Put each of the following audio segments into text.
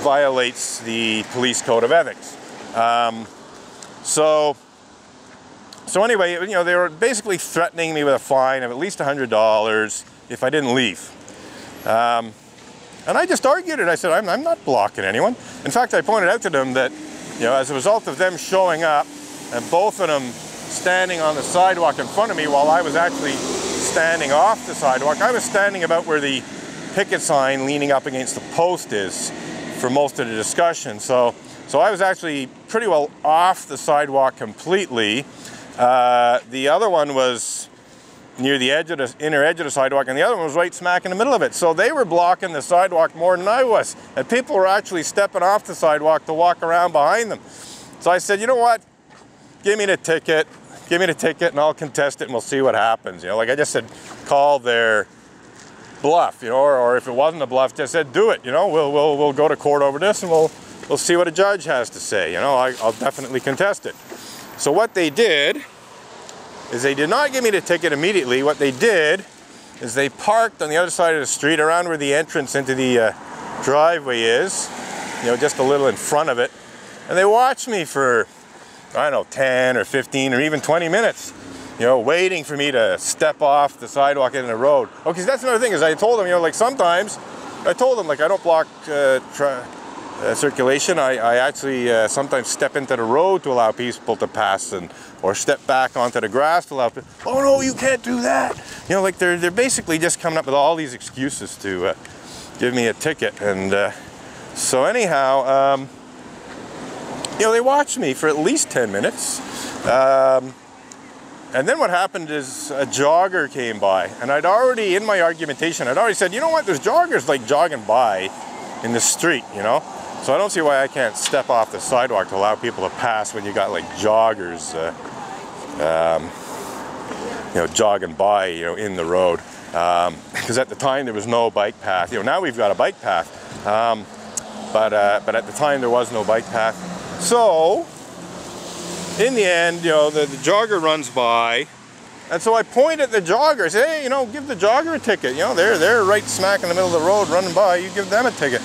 violates the police code of ethics. So anyway, you know, they were basically threatening me with a fine of at least $100 if I didn't leave. And I just argued it. I said, I'm not blocking anyone. In fact, I pointed out to them that, you know, as a result of them showing up and both of them standing on the sidewalk in front of me while I was actually standing off the sidewalk, I was standing about where the picket sign leaning up against the post is for most of the discussion. So I was actually pretty well off the sidewalk completely. The other one was near the edge of the inner edge of the sidewalk, and the other one was right smack in the middle of it. So they were blocking the sidewalk more than I was, and people were actually stepping off the sidewalk to walk around behind them. So I said, you know what, give me the ticket, and I'll contest it and we'll see what happens. You know, like I just said, call their bluff, you know, or if it wasn't a bluff, just said, do it, you know, we'll go to court over this and we'll see what a judge has to say. You know, I'll definitely contest it. So what they did is they did not give me the ticket immediately. What they did is they parked on the other side of the street around where the entrance into the driveway is, you know, just a little in front of it. And they watched me for, I don't know, 10 or 15 or even 20 minutes, you know, waiting for me to step off the sidewalk into the road. Okay, so that's another thing, is I told them, you know, like sometimes, I told them, like, I don't block circulation. I actually sometimes step into the road to allow people to pass, or step back onto the grass to allow people. Oh no, you can't do that. You know, like they're basically just coming up with all these excuses to give me a ticket. And so anyhow, you know, they watched me for at least 10 minutes. And then what happened is a jogger came by, and I'd already, in my argumentation, I'd already said, you know what, there's joggers like jogging by in the street, you know? So I don't see why I can't step off the sidewalk to allow people to pass when you got like joggers, you know, jogging by, you know, in the road. Because at the time there was no bike path. You know, now we've got a bike path, but at the time there was no bike path. So in the end, you know, the jogger runs by, and so I point at the jogger. I say, hey, you know, give the jogger a ticket. You know, they're right smack in the middle of the road running by. You give them a ticket.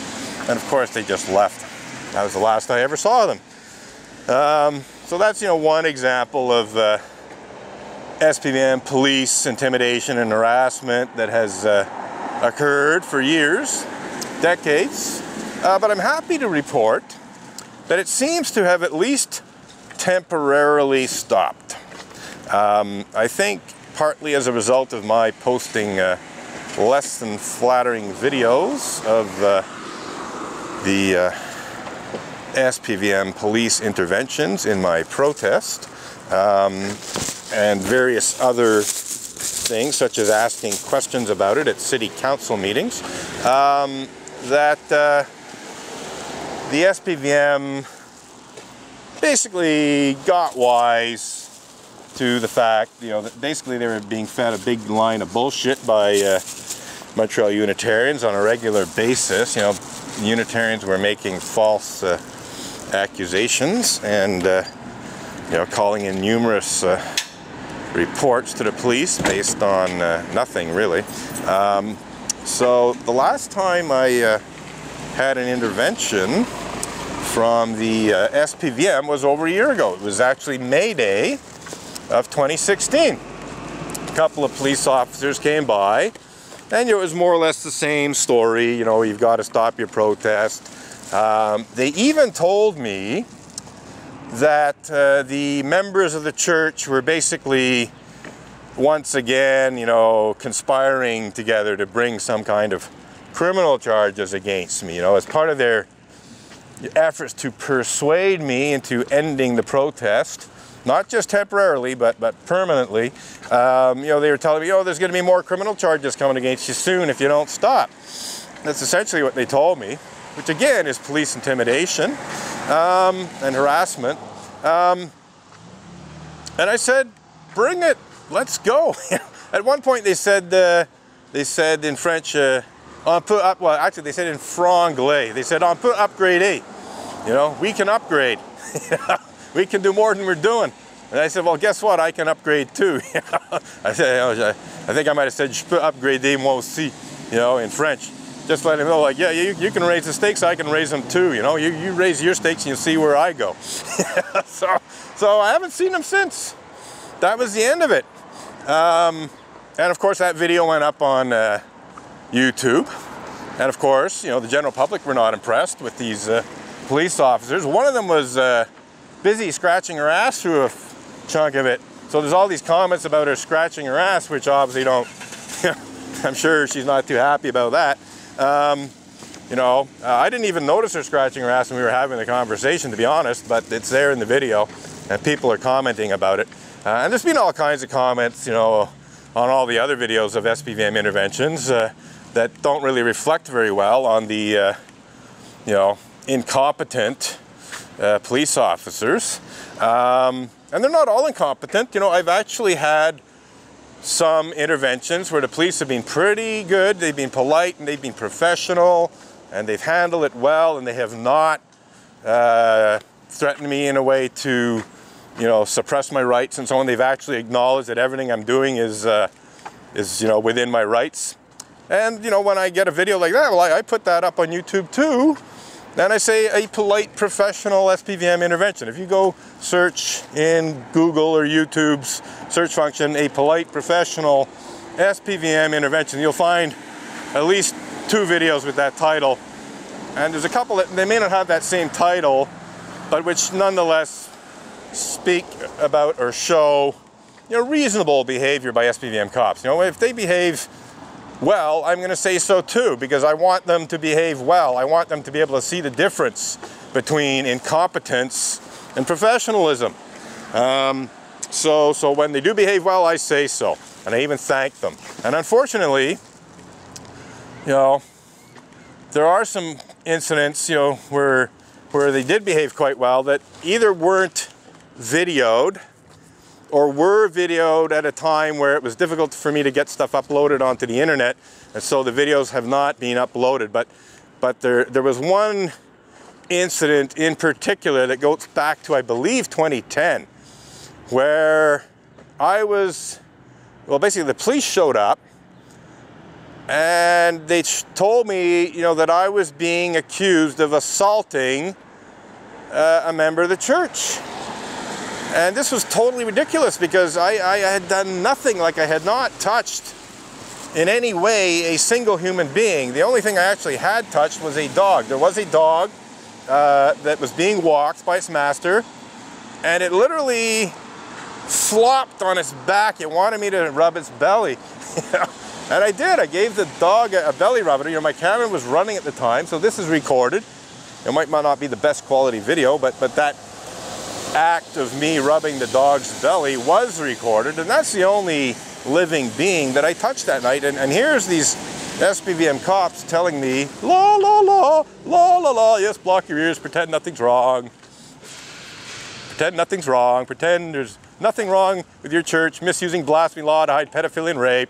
And of course, they just left. That was the last I ever saw them. So that's, you know, one example of SPVM police intimidation and harassment that has occurred for years, decades. But I'm happy to report that it seems to have at least temporarily stopped. I think partly as a result of my posting less than flattering videos of the SPVM police interventions in my protest, and various other things, such as asking questions about it at city council meetings, that the SPVM basically got wise to the fact, you know, that basically they were being fed a big line of bullshit by Montreal Unitarians on a regular basis. You know, Unitarians were making false accusations and, you know, calling in numerous reports to the police based on nothing really. So the last time I had an intervention from the SPVM was over a year ago. It was actually May Day of 2016. A couple of police officers came by, and it was more or less the same story. You know, you've got to stop your protest. They even told me that the members of the church were basically once again, you know, conspiring together to bring some kind of criminal charges against me, you know, as part of their efforts to persuade me into ending the protest, not just temporarily, but permanently. You know, they were telling me, oh, there's going to be more criminal charges coming against you soon if you don't stop. That's essentially what they told me, which again is police intimidation and harassment. And I said, bring it, let's go. At one point they said in French, well, actually they said in franglais, they said, on peut upgrader. You know, we can upgrade. We can do more than we're doing. And I said, well, guess what? I can upgrade too. I said, I think I might have said, je peux upgrader moi aussi, you know, in French. just let him know, like, yeah, you can raise the stakes, I can raise them too, you know, you raise your stakes and you'll see where I go. So I haven't seen him since. That was the end of it. And of course that video went up on YouTube. And of course, you know, the general public were not impressed with these police officers. One of them was busy scratching her ass through a chunk of it. So there's all these comments about her scratching her ass, which obviously don't, I'm sure she's not too happy about that. You know, I didn't even notice her scratching her ass when we were having the conversation, to be honest, but it's there in the video and people are commenting about it. And there's been all kinds of comments, you know, on all the other videos of SPVM interventions that don't really reflect very well on the, you know, incompetent police officers. And they're not all incompetent. You know, I've actually had some interventions where the police have been pretty good, they've been polite and they've been professional and they've handled it well and they have not threatened me in a way to, you know, suppress my rights and so on. They've actually acknowledged that everything I'm doing is you know, within my rights. And, you know, when I get a video like that, well, I put that up on YouTube too. Then I say a polite, professional SPVM intervention. If you go search in Google or YouTube's search function, a polite, professional SPVM intervention, you'll find at least 2 videos with that title. And there's a couple that, they may not have that same title, but which nonetheless speak about or show, you know, reasonable behavior by SPVM cops. You know, if they behave well, I'm going to say so too, because I want them to behave well. I want them to be able to see the difference between incompetence and professionalism. So when they do behave well, I say so, and I even thank them. And unfortunately, you know, there are some incidents, you know, where they did behave quite well that either weren't videoed or were videoed at a time where it was difficult for me to get stuff uploaded onto the internet, and so the videos have not been uploaded. But there was one incident in particular that goes back to, I believe, 2010, where I was, well, basically the police showed up and they told me, you know, that I was being accused of assaulting a member of the church. And this was totally ridiculous because I had done nothing, like I had not touched in any way a single human being. The only thing I actually had touched was a dog. There was a dog that was being walked by its master, and it literally flopped on its back. It wanted me to rub its belly. And I did. I gave the dog a belly rub. You know, my camera was running at the time, so this is recorded. It might not be the best quality video, but that act of me rubbing the dog's belly was recorded, and that's the only living being that I touched that night. And here's these SPVM cops telling me, la la la, la la la, yes, block your ears, pretend nothing's wrong. Pretend nothing's wrong, pretend there's nothing wrong with your church, misusing blasphemy law to hide pedophilia and rape.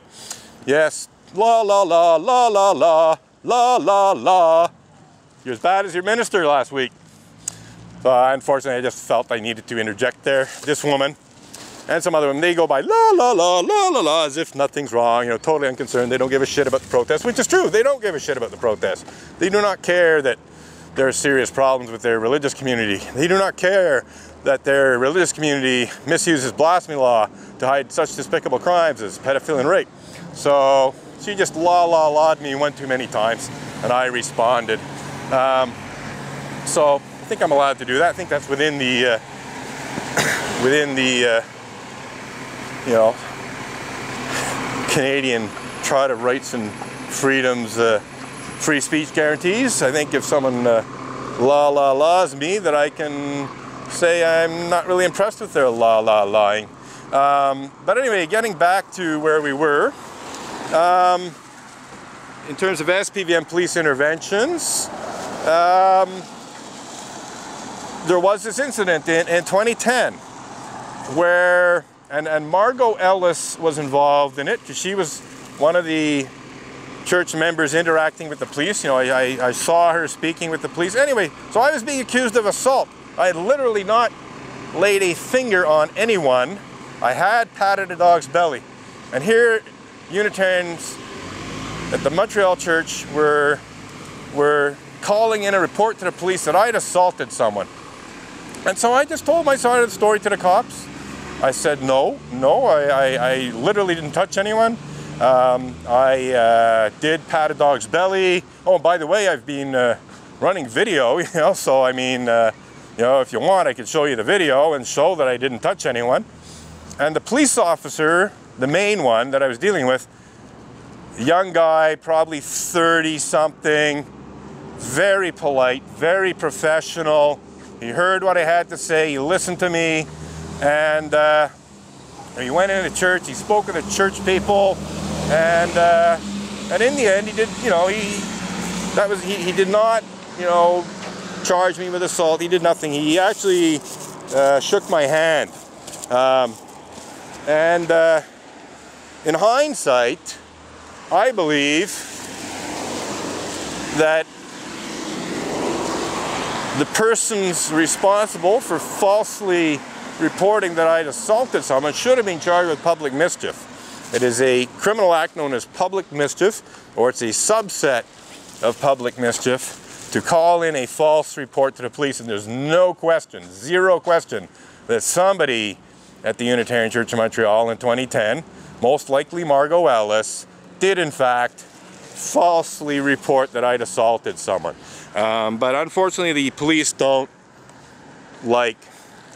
Yes, la la la, la la la, la la la. You're as bad as your minister last week. Unfortunately, I just felt I needed to interject there. This woman and some other women, they go by la la la la la la as if nothing's wrong, you know, totally unconcerned. They don't give a shit about the protest, which is true. They don't give a shit about the protest. They do not care that there are serious problems with their religious community. They do not care that their religious community misuses blasphemy law to hide such despicable crimes as pedophilia and rape. So she just la la la'd me one too many times, and I responded. So I think I'm allowed to do that. I think that's within the you know, Canadian Charter of Rights and Freedoms free speech guarantees. I think if someone la la la's me, that I can say I'm not really impressed with their la la laing. But anyway, getting back to where we were, in terms of SPVM police interventions, there was this incident in 2010 where, and Margot Ellis was involved in it because she was one of the church members interacting with the police. You know, I saw her speaking with the police. Anyway, so I was being accused of assault. I had literally not laid a finger on anyone. I had patted a dog's belly. And here, Unitarians at the Montreal church were calling in a report to the police that I'd assaulted someone. And so I just told my side of the story to the cops. I said, no, I literally didn't touch anyone. I did pat a dog's belly. Oh, by the way, I've been running video, you know, so I mean, you know, if you want, I could show you the video and show that I didn't touch anyone. And the police officer, the main one that I was dealing with, young guy, probably 30-something, very polite, very professional. He heard what I had to say, he listened to me, and he went into the church, he spoke with the church people, and in the end, he did, you know, he did not, you know, charge me with assault. He did nothing. He actually shook my hand, and in hindsight, I believe that the persons responsible for falsely reporting that I'd assaulted someone should have been charged with public mischief. It is a criminal act known as public mischief, or it's a subset of public mischief, to call in a false report to the police. And there's no question, zero question, that somebody at the Unitarian Church of Montreal in 2010, most likely Margot Ellis, did in fact falsely report that I'd assaulted someone. But unfortunately, the police don't like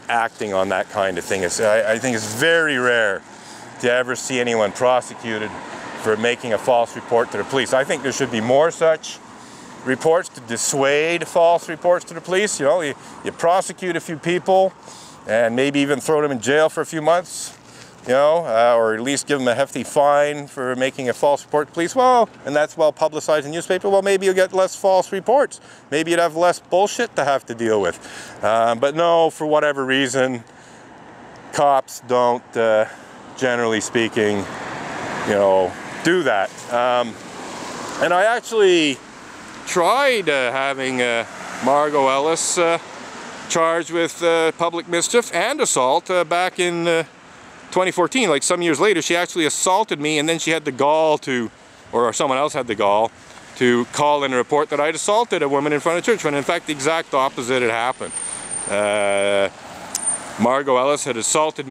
acting on that kind of thing. I think it's very rare to ever see anyone prosecuted for making a false report to the police. I think there should be more such reports to dissuade false reports to the police. You know, you prosecute a few people and maybe even throw them in jail for a few months, you know, or at least give them a hefty fine for making a false report to police. Well, and that's well publicized in newspaper. Well, maybe you'll get less false reports. Maybe you'd have less bullshit to have to deal with. But no, for whatever reason, cops don't, generally speaking, you know, do that. And I actually tried having Margot Ellis charged with public mischief and assault back in 2014, like some years later. She actually assaulted me, and then she had the gall to, or someone else had the gall to call in a report that I'd assaulted a woman in front of church, when in fact the exact opposite had happened. Margot Ellis had assaulted me.